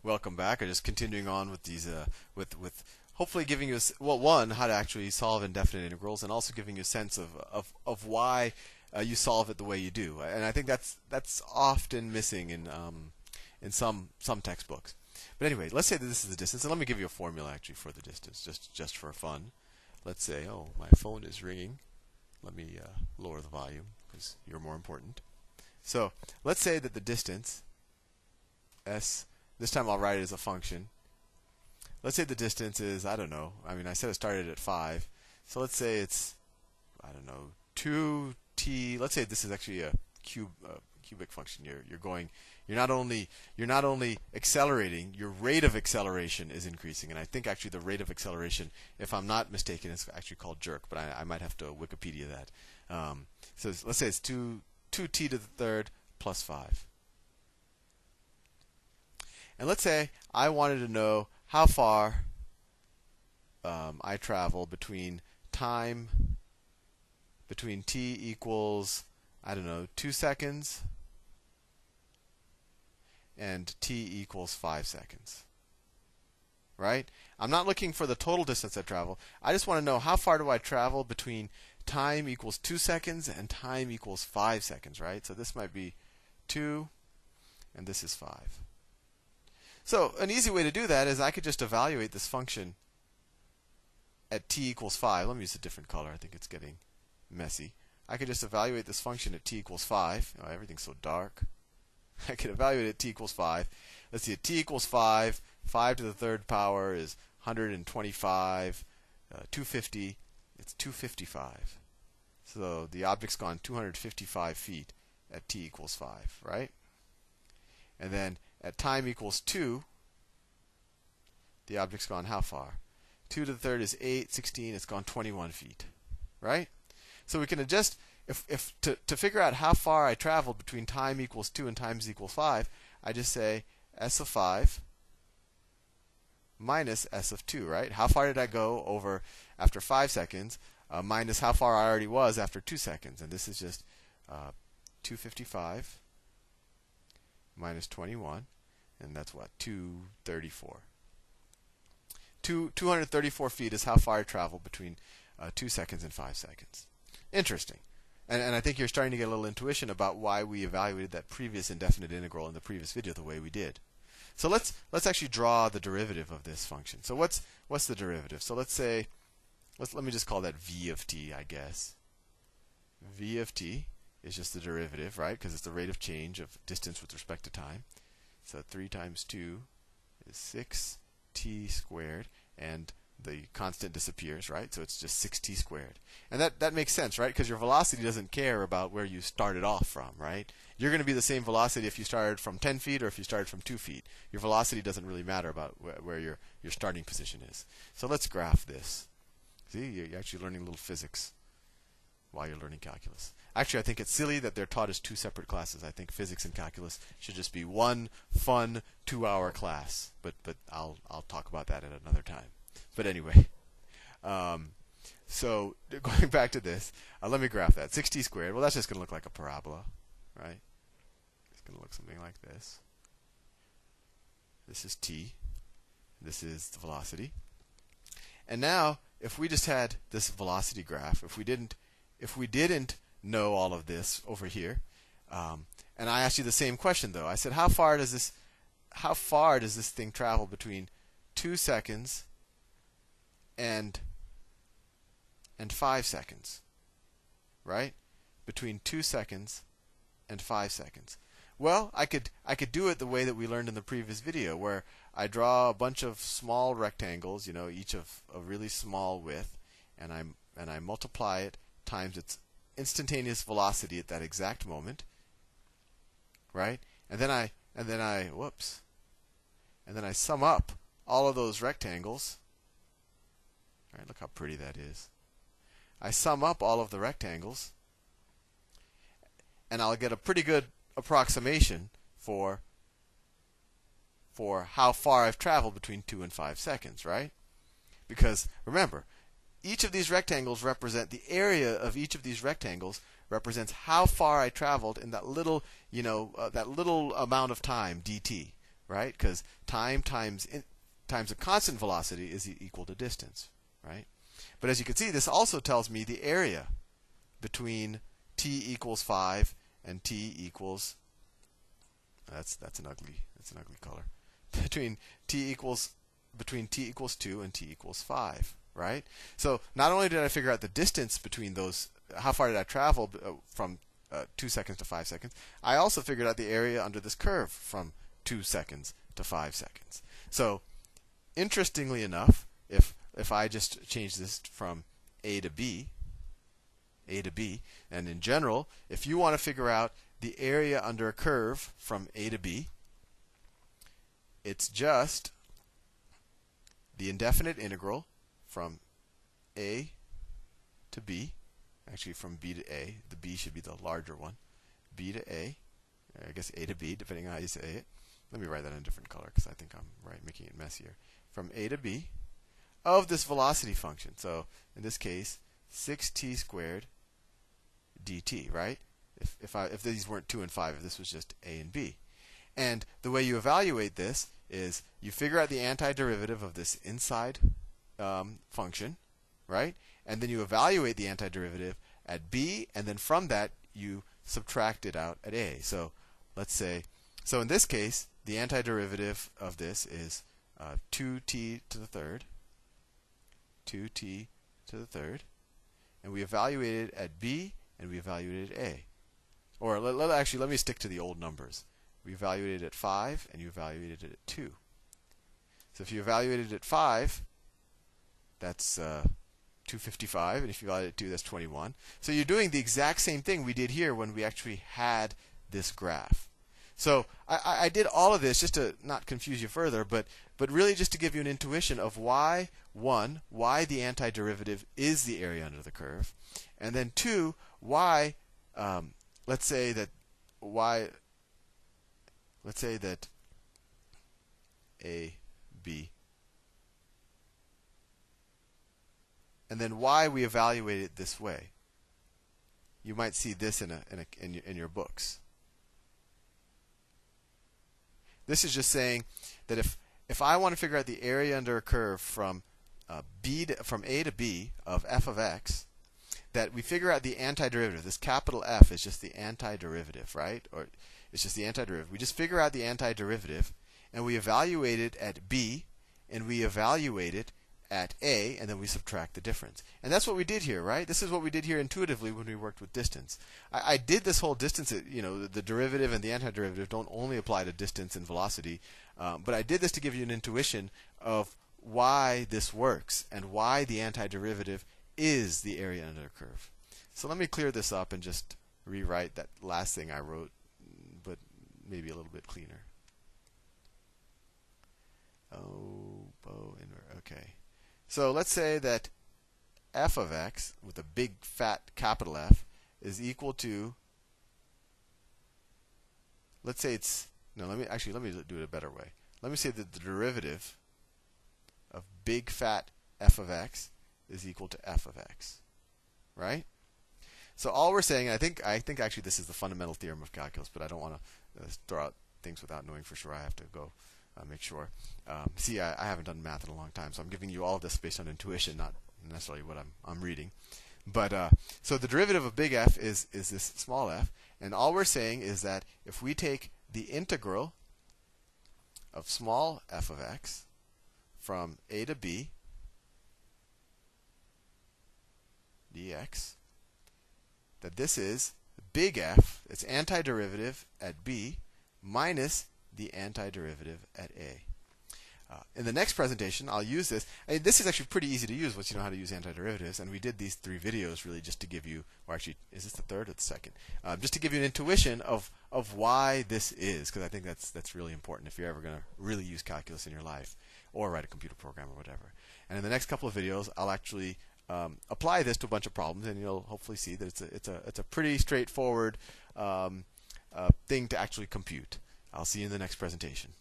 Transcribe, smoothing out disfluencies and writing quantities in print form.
Welcome back. I'm just continuing on with these, with hopefully giving you, well, one, how to actually solve indefinite integrals, and also giving you a sense of why you solve it the way you do. And I think that's often missing in some textbooks. But anyway, let's say that this is the distance, and let me give you a formula actually for the distance, just for fun. Let's say, oh, my phone is ringing. Let me lower the volume because you're more important. So let's say that the distance s. This time I'll write it as a function. Let's say the distance is, I don't know. I mean, I said it started at 5. So let's say it's, I don't know, 2t. Let's say this is actually a cubic function. You're not only accelerating, your rate of acceleration is increasing. And I think actually the rate of acceleration, if I'm not mistaken, is actually called jerk. But I might have to Wikipedia that. So let's say it's 2t to the third plus 5. And let's say I wanted to know how far I travel between t equals, I don't know, 2 seconds and t equals 5 seconds. Right? I'm not looking for the total distance I travel. I just want to know how far do I travel between time equals 2 seconds and time equals 5 seconds, right? So this might be 2 and this is 5. So an easy way to do that is I could just evaluate this function at t equals 5. Let me use a different color. I think it's getting messy. I could just evaluate this function at t equals 5. Oh, everything's so dark. I could evaluate it at t equals 5. Let's see, at t equals 5, 5 to the third power is 125. 250, it's 255. So the object's gone 255 feet at t equals 5, right? And then at time equals 2, the object's gone how far? 2 to the third is 8, 16, it's gone 21 feet. Right? So we can adjust, to figure out how far I traveled between time equals 2 and times equals 5, I just say s of 5 minus s of 2, right? How far did I go over after 5 seconds minus how far I already was after 2 seconds. And this is just 255 minus 21, and that's what? 234. 234 feet is how far I travel between 2 seconds and 5 seconds. Interesting. And I think you're starting to get a little intuition about why we evaluated that previous indefinite integral in the previous video the way we did. So let's actually draw the derivative of this function. So what's the derivative? So let's say, let me just call that v of t, I guess. V of t is just the derivative, right? Because it's the rate of change of distance with respect to time. So 3 times 2 is 6t squared, and the constant disappears, right? So it's just 6t squared. And that makes sense, right? Because your velocity doesn't care about where you started off from, right? You're going to be the same velocity if you started from 10 feet or if you started from 2 feet. Your velocity doesn't really matter about where your starting position is. So let's graph this. See, you're actually learning a little physics while you're learning calculus. Actually, I think it's silly that they're taught as 2 separate classes. I think physics and calculus should just be one fun 2-hour class. But I'll talk about that at another time. But anyway, so going back to this, let me graph that. 6t squared. Well, that's just going to look like a parabola, right? It's going to look something like this. This is t. This is the velocity. And now, if we just had this velocity graph, if we didn't know all of this over here, and I asked you the same question though. I said, how far does this thing travel between 2 seconds and 5 seconds? Right? Between 2 seconds and 5 seconds. Well, I could do it the way that we learned in the previous video, where I draw a bunch of small rectangles, each of a really small width, and I multiply it times its instantaneous velocity at that exact moment, right? And then I sum up all of those rectangles. Right? Look how pretty that is. I sum up all of the rectangles, and I'll get a pretty good approximation for how far I've traveled between 2 and 5 seconds, right? Because remember, each of these rectangles represent the area of each of these rectangles represents how far I traveled in that little, that little amount of time dt. right? Because time times a constant velocity is equal to distance, right? But as you can see, this also tells me the area between t equals 5 and t equals, that's an ugly color, between t equals 2 and t equals 5, right? So not only did I figure out the distance between those, how far did I travel from 2 seconds to 5 seconds, I also figured out the area under this curve from 2 seconds to 5 seconds. So interestingly enough, if I just change this from A to B, and in general, if you want to figure out the area under a curve from A to B, it's just the indefinite integral from A to B, actually from B to A. The B should be the larger one. B to A, I guess A to B, depending on how you say it. Let me write that in a different color because I think I'm making it messier. From A to B of this velocity function. So in this case, 6t squared dt, right? If these weren't 2 and 5, if this was just A and B. And the way you evaluate this is you figure out the antiderivative of this inside function, right? And then you evaluate the antiderivative at B, and then from that you subtract it out at A. So let's say, so in this case, the antiderivative of this is 2t to the third, 2t to the third, and we evaluate it at B, and we evaluate it at A. Or let me stick to the old numbers. We evaluated it at 5, and you evaluated it at 2. So if you evaluated it at 5, that's 255, and if you evaluate it at 2, that's 21. So you're doing the exact same thing we did here when we actually had this graph. So I did all of this just to not confuse you further, but really just to give you an intuition of why, one, why the antiderivative is the area under the curve, and then two, why, let's say that A, B, and then why we evaluate it this way. You might see this in your books. This is just saying that if I want to figure out the area under a curve from from A to B of f of x, that we figure out the antiderivative. This capital F is just the antiderivative, right? Or it's just the antiderivative. We just figure out the antiderivative, and we evaluate it at B, and we evaluate it at A, and then we subtract the difference. And that's what we did here, right? This is what we did here intuitively when we worked with distance. I did this whole distance, the derivative and the antiderivative don't only apply to distance and velocity, but I did this to give you an intuition of why this works and why the antiderivative is the area under a curve. So let me clear this up and just rewrite that last thing I wrote, but maybe a little bit cleaner. Okay. So let's say that f of x with a big fat capital F is equal to, let's say it's, no, let me do it a better way. Let me say that the derivative of big fat f of x is equal to f of x, right? So all we're saying, I think actually this is the fundamental theorem of calculus, but I don't want to throw out things without knowing for sure. I have to go make sure. See, I haven't done math in a long time, so I'm giving you all of this based on intuition, not necessarily what I'm reading. But so the derivative of big F is this small f, and all we're saying is that if we take the integral of small f of x from A to B dx, that this is big F, its antiderivative at B, minus the antiderivative at A. In the next presentation, I'll use this. This is actually pretty easy to use once you know how to use antiderivatives, and we did these 3 videos really just to give you, or actually, is this the third or the second? Just to give you an intuition of why this is, because I think that's really important if you're ever going to really use calculus in your life, or write a computer program or whatever. And in the next couple of videos, I'll actually apply this to a bunch of problems, and you'll hopefully see that it's a pretty straightforward thing to actually compute. I'll see you in the next presentation.